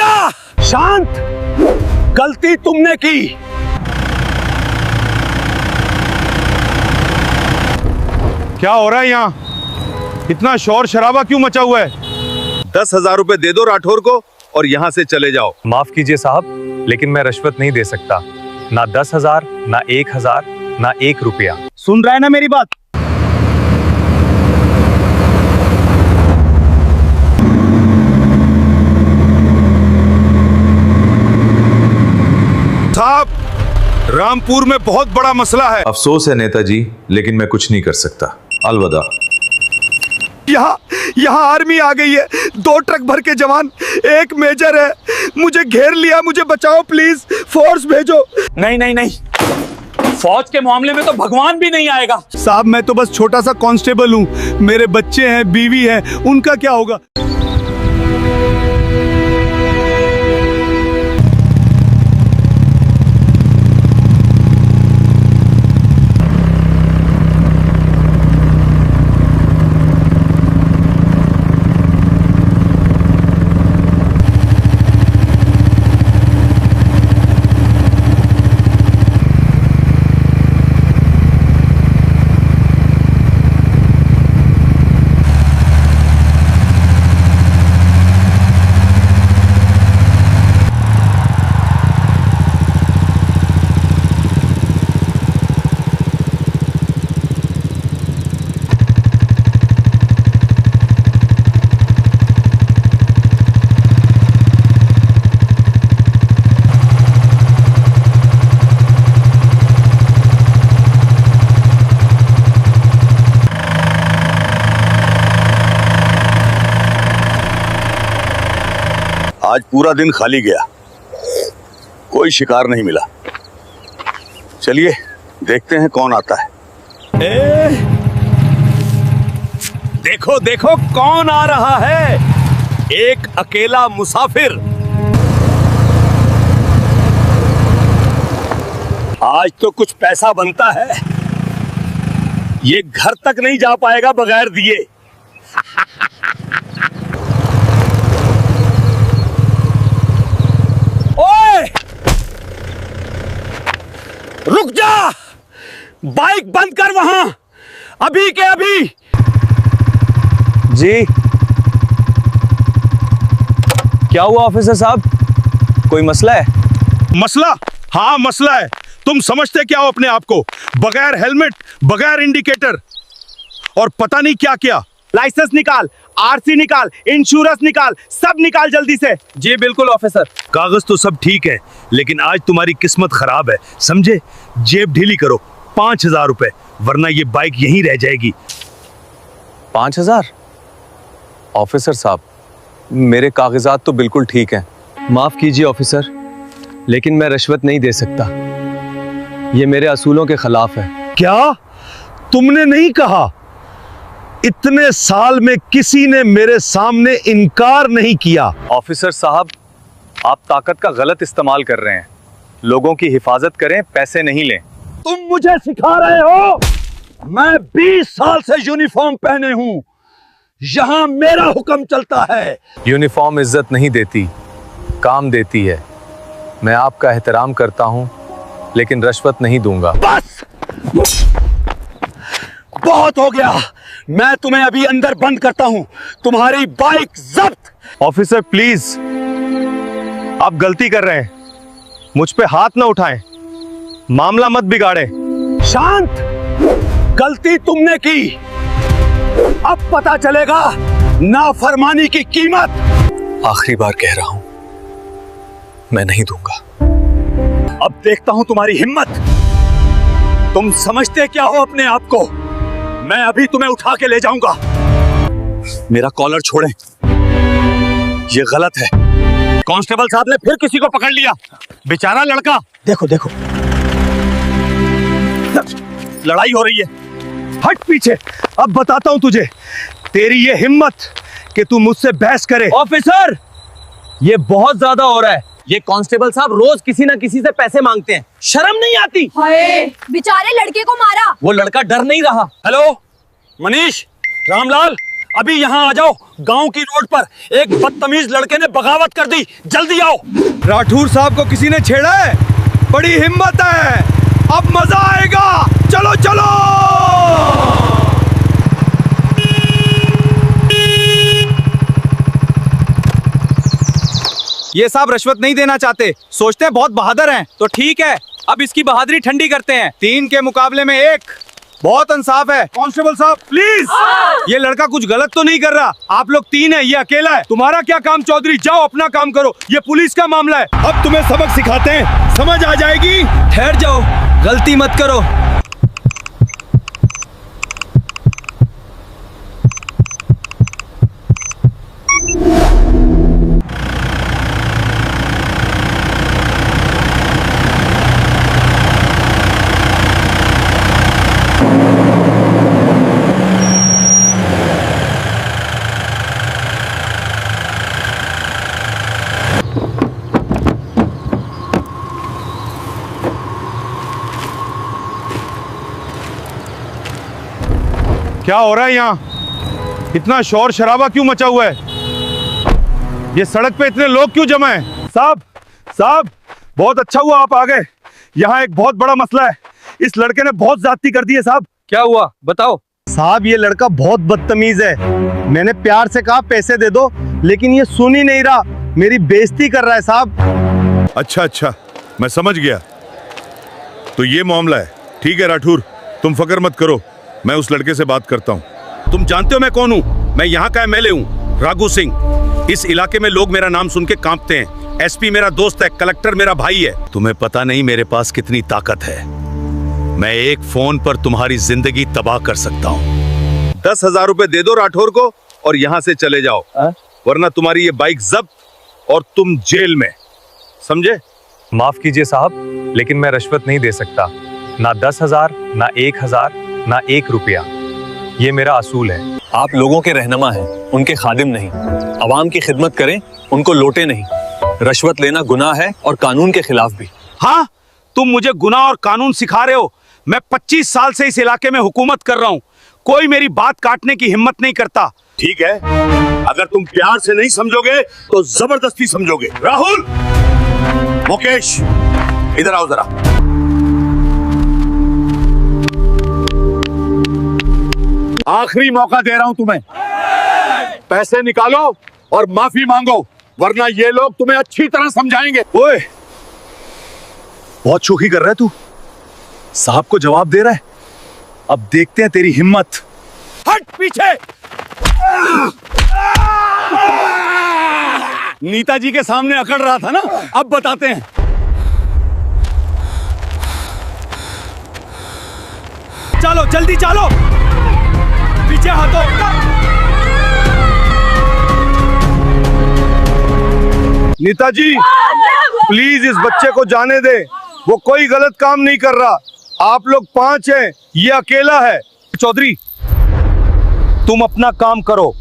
जा! शांत! गलती तुमने की। क्या हो रहा है यहाँ? इतना शोर शराबा क्यों मचा हुआ है? 10,000 रुपए दे दो राठौर को और यहाँ से चले जाओ। माफ कीजिए साहब, लेकिन मैं रिश्वत नहीं दे सकता। ना 10,000, ना 1,000, ना 1 रुपया। सुन रहा है ना मेरी बात? साहब, रामपुर में बहुत बड़ा मसला है। अफसोस है नेताजी, लेकिन मैं कुछ नहीं कर सकता। अलविदा। यहाँ आर्मी आ गई है, 2 ट्रक भर के जवान, 1 मेजर है। मुझे घेर लिया, मुझे बचाओ प्लीज, फोर्स भेजो। नहीं नहीं नहीं, फौज के मामले में तो भगवान भी नहीं आएगा। साहब, मैं तो बस छोटा सा कांस्टेबल हूँ, मेरे बच्चे हैं, बीवी है, उनका क्या होगा? आज पूरा दिन खाली गया, कोई शिकार नहीं मिला। चलिए देखते हैं कौन आता है। देखो देखो कौन आ रहा है, एक अकेला मुसाफिर। आज तो कुछ पैसा बनता है, ये घर तक नहीं जा पाएगा बगैर दिए। ओए, रुक जा, बाइक बंद कर वहां, अभी के अभी। जी क्या हुआ ऑफिसर साहब, कोई मसला है? मसला? हाँ मसला है। तुम समझते क्या हो अपने आप को? बगैर हेलमेट, बगैर इंडिकेटर और पता नहीं क्या क्या। लाइसेंस निकाल, आरसी निकाल, इंश्योरेंस निकाल, सब निकाल जल्दी से। जी बिल्कुल ऑफिसर। कागज तो सब ठीक है, लेकिन आज तुम्हारी किस्मत खराब है, समझे? जेब ढीली करो, 5,000 रुपए, वरना ये बाइक यहीं रह जाएगी। 5,000? ऑफिसर साहब, मेरे कागजात तो बिल्कुल ठीक हैं। माफ कीजिए ऑफिसर, लेकिन मैं रिश्वत नहीं दे सकता, ये मेरे असूलों के खिलाफ है। क्या तुमने नहीं कहा? इतने साल में किसी ने मेरे सामने इनकार नहीं किया। ऑफिसर साहब, आप ताकत का गलत इस्तेमाल कर रहे हैं। लोगों की हिफाजत करें, पैसे नहीं लें। तुम मुझे सिखा रहे हो? मैं 20 साल से यूनिफॉर्म पहने हूं, यहां मेरा हुक्म चलता है। यूनिफॉर्म इज्जत नहीं देती, काम देती है। मैं आपका एहतराम करता हूं, लेकिन रिश्वत नहीं दूंगा। बस, बहुत हो गया, मैं तुम्हें अभी अंदर बंद करता हूं, तुम्हारी बाइक जब्त। ऑफिसर प्लीज, आप गलती कर रहे हैं, मुझ पे हाथ ना उठाएं, मामला मत बिगाड़े। शांत! गलती तुमने की, अब पता चलेगा नाफरमानी की कीमत। आखिरी बार कह रहा हूं, मैं नहीं दूंगा। अब देखता हूं तुम्हारी हिम्मत। तुम समझते क्या हो अपने आप को? मैं अभी तुम्हें उठा के ले जाऊंगा। मेरा कॉलर छोड़ें, ये गलत है। कांस्टेबल साहब ने फिर किसी को पकड़ लिया, बेचारा लड़का। देखो देखो, लड़ाई हो रही है। हट पीछे, अब बताता हूं तुझे, तेरी ये हिम्मत कि तू मुझसे बहस करे। ऑफिसर, ये बहुत ज्यादा हो रहा है। ये कांस्टेबल साहब रोज किसी ना किसी से पैसे मांगते हैं, शर्म नहीं आती? हाय, बेचारे लड़के को मारा। वो लड़का डर नहीं रहा। हेलो मनीष, रामलाल, अभी यहाँ आ जाओ। गांव की रोड पर एक बदतमीज लड़के ने बगावत कर दी, जल्दी आओ। राठौर साहब को किसी ने छेड़ा है? बड़ी हिम्मत है, अब मजा आएगा। चलो चलो। ये साहब रिश्वत नहीं देना चाहते, सोचते हैं बहुत बहादुर हैं। तो ठीक है, अब इसकी बहादुरी ठंडी करते हैं। 3 के मुकाबले में 1 बहुत इंसाफ है। कांस्टेबल साहब प्लीज, ये लड़का कुछ गलत तो नहीं कर रहा। आप लोग 3 है, ये अकेला है। तुम्हारा क्या काम चौधरी, जाओ अपना काम करो, ये पुलिस का मामला है। अब तुम्हें सबक सिखाते हैं, समझ आ जाएगी। ठहर जाओ, गलती मत करो। क्या हो रहा है यहाँ? इतना शोर शराबा क्यों मचा हुआ है? ये सड़क पे इतने लोग क्यों जमा हैं? साहब बहुत अच्छा हुआ आप आ गए। यहाँ एक बहुत बड़ा मसला है, इस लड़के ने बहुत ज्यादती कर दी है। साहब क्या हुआ बताओ। साहब ये लड़का बहुत बदतमीज है। मैंने प्यार से कहा पैसे दे दो, लेकिन ये सुन ही नहीं रहा, मेरी बेइज्जती कर रहा है साहब। अच्छा, मैं समझ गया। तो ये मामला है। ठीक है राठौर, तुम फिक्र मत करो, मैं उस लड़के से बात करता हूँ। तुम जानते हो मैं कौन हूँ? मैं यहाँ का एमएलए हूँ, राघु सिंह। इस इलाके में लोग मेरा नाम सुन के कांपते हैं। एसपी मेरा दोस्त है, कलेक्टर मेरा भाई है। तुम्हें पता नहीं मेरे पास कितनी ताकत है। मैं एक फोन पर तुम्हारी जिंदगी तबाह कर सकता हूँ। 10,000 रुपए दे दो राठौर को और यहाँ से चले जाओ, वरना तुम्हारी ये बाइक जब्त और तुम जेल में, समझे? माफ कीजिए साहब, लेकिन मैं रिश्वत नहीं दे सकता। ना 10,000, ना 1,000, ना 1 रुपया। ये मेरा असूल है। आप लोगों के रहनुमा हैं, उनके खादिम नहीं। अवाम की खिदमत करें, उनको लोटे नहीं। रिश्वत लेना गुनाह है और कानून के खिलाफ भी। हाँ, तुम मुझे गुनाह और कानून सिखा रहे हो? मैं 25 साल से इस इलाके में हुकूमत कर रहा हूँ, कोई मेरी बात काटने की हिम्मत नहीं करता। ठीक है, अगर तुम प्यार से नहीं समझोगे तो जबरदस्ती समझोगे। राहुल, मुकेश, इधर आओ जरा। आखिरी मौका दे रहा हूं तुम्हें, पैसे निकालो और माफी मांगो, वरना ये लोग तुम्हें अच्छी तरह समझाएंगे। ओए, बहुत शोखी कर रहा है तू। साहब को जवाब दे रहा है, अब देखते हैं तेरी हिम्मत। हट पीछे। नेताजी के सामने अकड़ रहा था ना, अब बताते हैं। चलो जल्दी चलो, पीछे हटो। नेताजी प्लीज इस बच्चे को जाने दे, वो कोई गलत काम नहीं कर रहा। आप लोग 5 हैं, ये अकेला है। चौधरी, तुम अपना काम करो,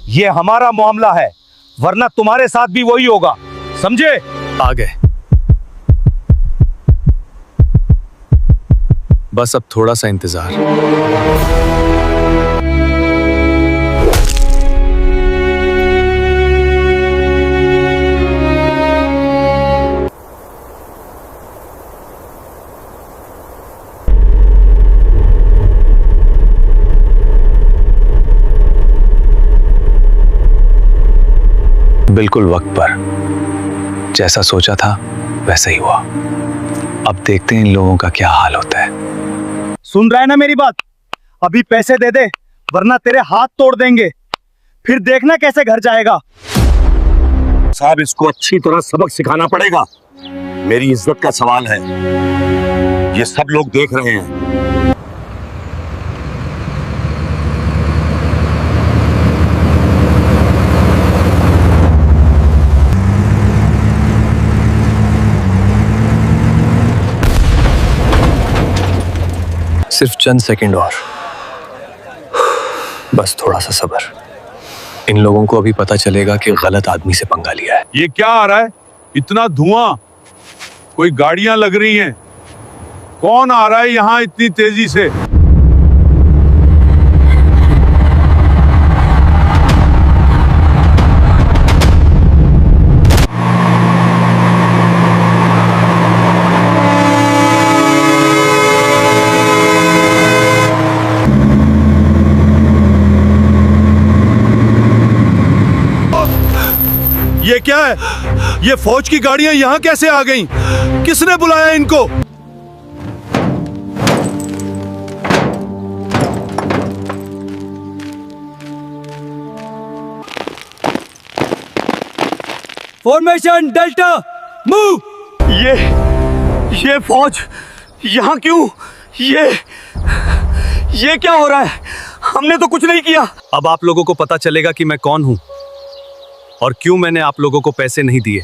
ये हमारा मामला है, वरना तुम्हारे साथ भी वही होगा, समझे? आ गए। बस अब थोड़ा सा इंतजार। बिल्कुल वक्त पर, जैसा सोचा था वैसा ही हुआ। अब देखते हैं इन लोगों का क्या हाल होता है। सुन रहा है ना मेरी बात? अभी पैसे दे दे, वरना तेरे हाथ तोड़ देंगे, फिर देखना कैसे घर जाएगा। साहब, इसको अच्छी तरह सबक सिखाना पड़ेगा, मेरी इज्जत का सवाल है। ये सब लोग देख रहे हैं। सिर्फ चंद सेकंड और, बस थोड़ा सा सब्र। इन लोगों को अभी पता चलेगा कि गलत आदमी से पंगा लिया है। ये क्या आ रहा है? इतना धुआं, कोई गाड़ियां लग रही हैं। कौन आ रहा है यहाँ इतनी तेजी से? ये क्या है? ये फौज की गाड़ियां यहाँ कैसे आ गईं? किसने बुलाया इनको? Formation delta move. ये फौज यहाँ क्यों? ये क्या हो रहा है? हमने तो कुछ नहीं किया। अब आप लोगों को पता चलेगा कि मैं कौन हूं और क्यों मैंने आप लोगों को पैसे नहीं दिए।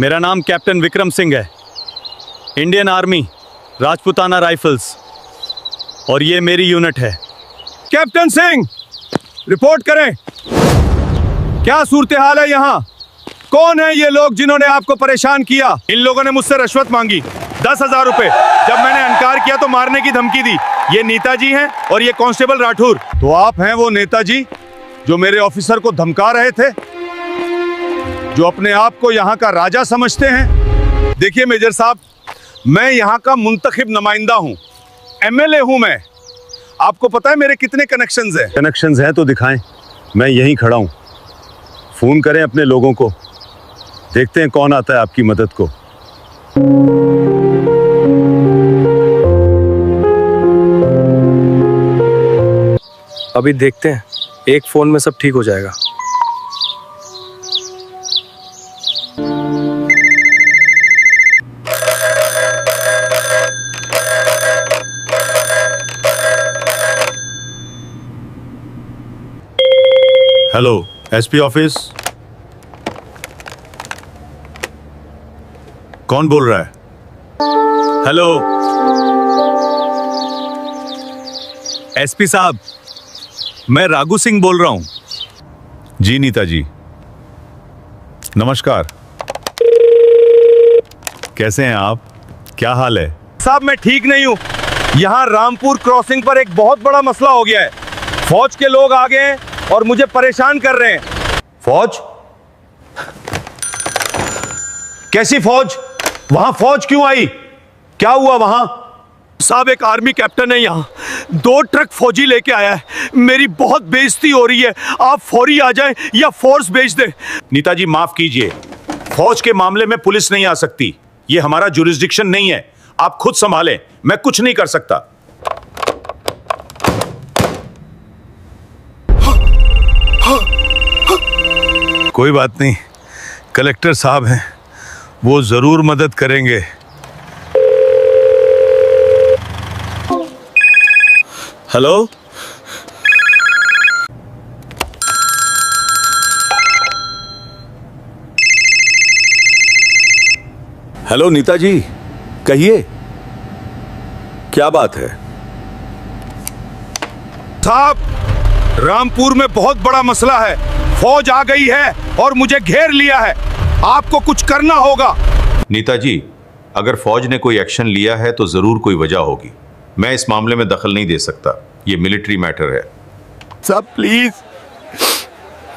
मेरा नाम कैप्टन विक्रम सिंह है, इंडियन आर्मी, राजपुताना राइफल्स, और ये मेरी यूनिट है। कैप्टन सिंह, रिपोर्ट करें। क्या सूरत हाल है यहाँ? कौन है ये लोग जिन्होंने आपको परेशान किया? इन लोगों ने मुझसे रिश्वत मांगी 10,000 रुपए। जब मैंने इनकार किया तो मारने की धमकी दी। ये नेताजी हैं और ये कांस्टेबल राठौर। तो आप हैं वो नेताजी जो मेरे ऑफिसर को धमका रहे थे, जो अपने आप को यहाँ का राजा समझते हैं? देखिए मेजर साहब, मैं यहाँ का मुंतखब नुमाइंदा हूँ, एमएलए हूँ मैं। आपको पता है मेरे कितने कनेक्शंस हैं? कनेक्शंस हैं तो दिखाएं, मैं यहीं खड़ा हूँ। फोन करें अपने लोगों को, देखते हैं कौन आता है आपकी मदद को। अभी देखते हैं, एक फोन में सब ठीक हो जाएगा। Hello, SP office. कौन बोल रहा है? हेलो एसपी साहब, मैं राघु सिंह बोल रहा हूं। जी नेताजी, नमस्कार। कैसे हैं आप? क्या हाल है? साहब मैं ठीक नहीं हूँ। यहाँ रामपुर क्रॉसिंग पर एक बहुत बड़ा मसला हो गया है। फौज के लोग आ गए हैं और मुझे परेशान कर रहे हैं। फौज? कैसी फौज? वहां फौज क्यों आई? क्या हुआ वहां? साहब एक आर्मी कैप्टन है यहाँ, 2 ट्रक फौजी लेके आया है। मेरी बहुत बेइज्जती हो रही है, आप फौरी आ जाएं या फोर्स भेज दें। नेताजी माफ कीजिए, फौज के मामले में पुलिस नहीं आ सकती। ये हमारा जुरिस्डिक्शन नहीं है। आप खुद संभालें, मैं कुछ नहीं कर सकता। कोई बात नहीं, कलेक्टर साहब हैं, वो जरूर मदद करेंगे। हेलो, हेलो नेताजी, कहिए क्या बात है? साहब, रामपुर में बहुत बड़ा मसला है। फौज आ गई है और मुझे घेर लिया है। आपको कुछ करना होगा। नेताजी, अगर फौज ने कोई एक्शन लिया है तो जरूर कोई वजह होगी। मैं इस मामले में दखल नहीं दे सकता, ये मिलिट्री मैटर है। साहब प्लीज,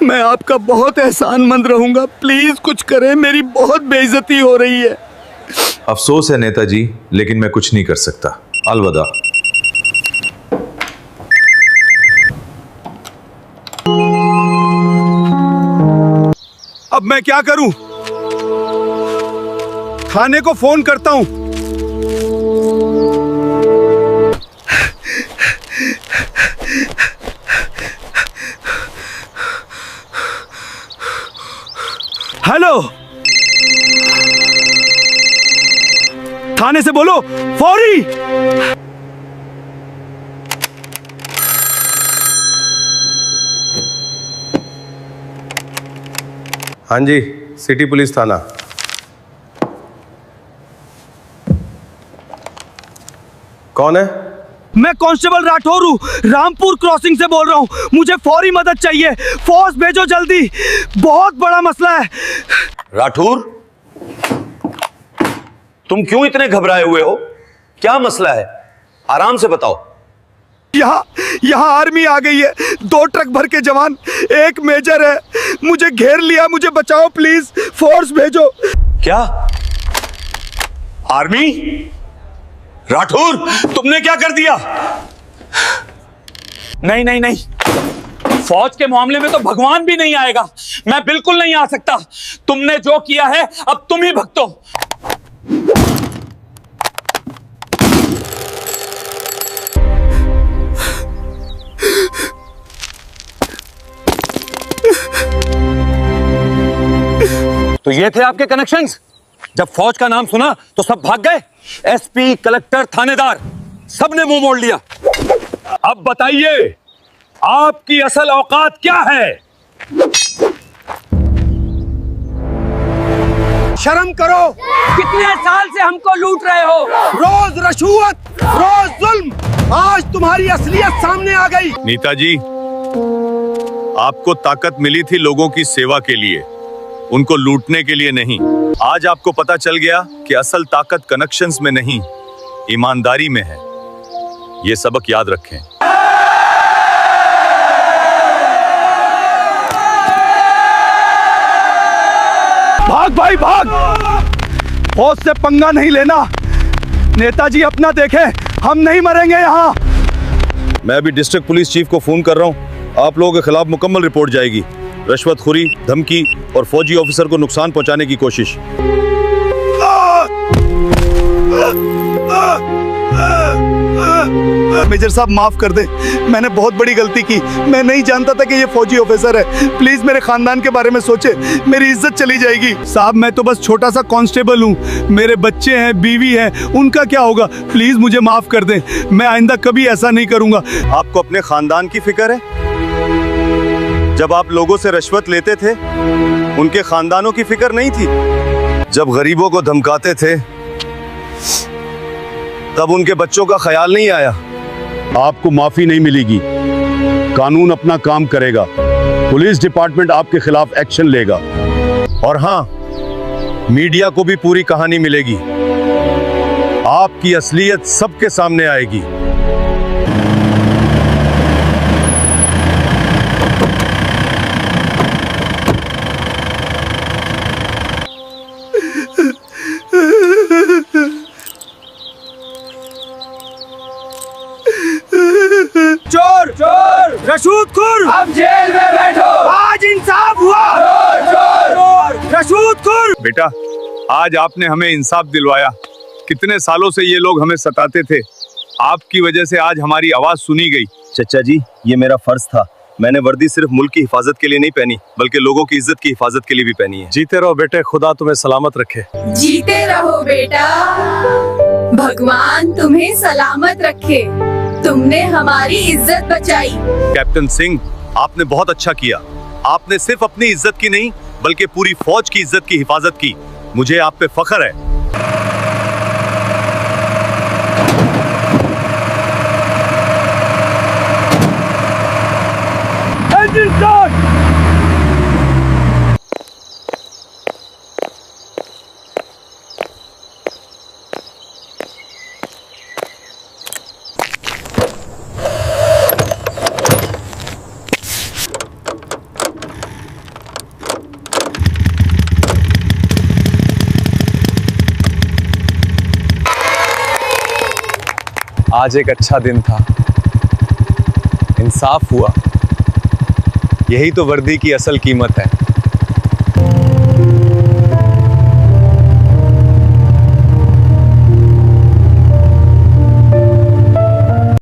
मैं आपका बहुत एहसानमंद रहूंगा। प्लीज कुछ करें, मेरी बहुत बेइज्जती हो रही है। अफसोस है नेताजी, लेकिन मैं कुछ नहीं कर सकता। अलविदा। अब मैं क्या करूं? थाने को फोन करता हूं। हेलो, थाने से बोलो फौरी। हाँ जी, सिटी पुलिस थाना। कौन है? मैं कांस्टेबल राठौर हूँ, रामपुर क्रॉसिंग से बोल रहा हूँ। मुझे फौरी मदद चाहिए, फोर्स भेजो जल्दी, बहुत बड़ा मसला है। राठौर, तुम क्यों इतने घबराए हुए हो? क्या मसला है? आराम से बताओ। यहाँ आर्मी आ गई है, 2 ट्रक भर के जवान, एक मेजर है। मुझे घेर लिया, मुझे बचाओ प्लीज, फोर्स भेजो। क्या? आर्मी? राठौर, तुमने क्या कर दिया? नहीं नहीं नहीं, फौज के मामले में तो भगवान भी नहीं आएगा। मैं बिल्कुल नहीं आ सकता। तुमने जो किया है अब तुम ही भुगतो। तो ये थे आपके कनेक्शंस? जब फौज का नाम सुना तो सब भाग गए? एसपी, कलेक्टर, थानेदार सबने मुंह मोड़ लिया। अब बताइए आपकी असल औकात क्या है? शर्म करो। कितने साल से हमको लूट रहे हो? रोज रिश्वत, रोज जुल्म। आज तुम्हारी असलियत सामने आ गई। नेताजी, आपको ताकत मिली थी लोगों की सेवा के लिए, उनको लूटने के लिए नहीं। आज आपको पता चल गया कि असल ताकत कनेक्शंस में नहीं, ईमानदारी में है। ये सबक याद रखें। भाग भाई भाग, फौज से पंगा नहीं लेना। नेताजी अपना देखें, हम नहीं मरेंगे यहाँ। मैं अभी डिस्ट्रिक्ट पुलिस चीफ को फोन कर रहा हूँ। आप लोगों के खिलाफ मुकम्मल रिपोर्ट जाएगी। रिश्वतखोरी, धमकी और फौजी ऑफिसर को नुकसान पहुंचाने की कोशिश। मेजर साहब माफ कर दे, मैंने बहुत बड़ी गलती की। मैं नहीं जानता था कि ये फौजी ऑफिसर है। प्लीज मेरे खानदान के बारे में सोचे, मेरी इज्जत चली जाएगी। साहब मैं तो बस छोटा सा कांस्टेबल हूँ, मेरे बच्चे हैं, बीवी है, उनका क्या होगा? प्लीज मुझे माफ कर दें, मैं आइंदा कभी ऐसा नहीं करूंगा। आपको अपने खानदान की फिक्र है? जब आप लोगों से रिश्वत लेते थे उनके खानदानों की फिक्र नहीं थी? जब गरीबों को धमकाते थे तब उनके बच्चों का ख्याल नहीं आया? आपको माफी नहीं मिलेगी। कानून अपना काम करेगा। पुलिस डिपार्टमेंट आपके खिलाफ एक्शन लेगा। और हाँ, मीडिया को भी पूरी कहानी मिलेगी। आपकी असलियत सबके सामने आएगी। चोर चोर रसूदखोर अब जेल में बैठो। आज इंसाफ हुआ। चोर चोर रसूदखोर। बेटा, आज आपने हमें इंसाफ दिलवाया। कितने सालों से ये लोग हमें सताते थे, आपकी वजह से आज हमारी आवाज सुनी गई। चचा जी, ये मेरा फर्ज था। मैंने वर्दी सिर्फ मुल्क की हिफाजत के लिए नहीं पहनी, बल्कि लोगों की इज्जत की हिफाजत के लिए भी पहनी है। जीते रहो बेटे, खुदा तुम्हें सलामत रखे। जीते रहो बेटा, भगवान तुम्हें सलामत रखे। तुमने हमारी इज्जत बचाई। कैप्टन सिंह, आपने बहुत अच्छा किया। आपने सिर्फ अपनी इज्जत की नहीं, बल्कि पूरी फौज की इज्जत की हिफाजत की। मुझे आप पे फख्र है। आज एक अच्छा दिन था, इंसाफ हुआ। यही तो वर्दी की असल कीमत है।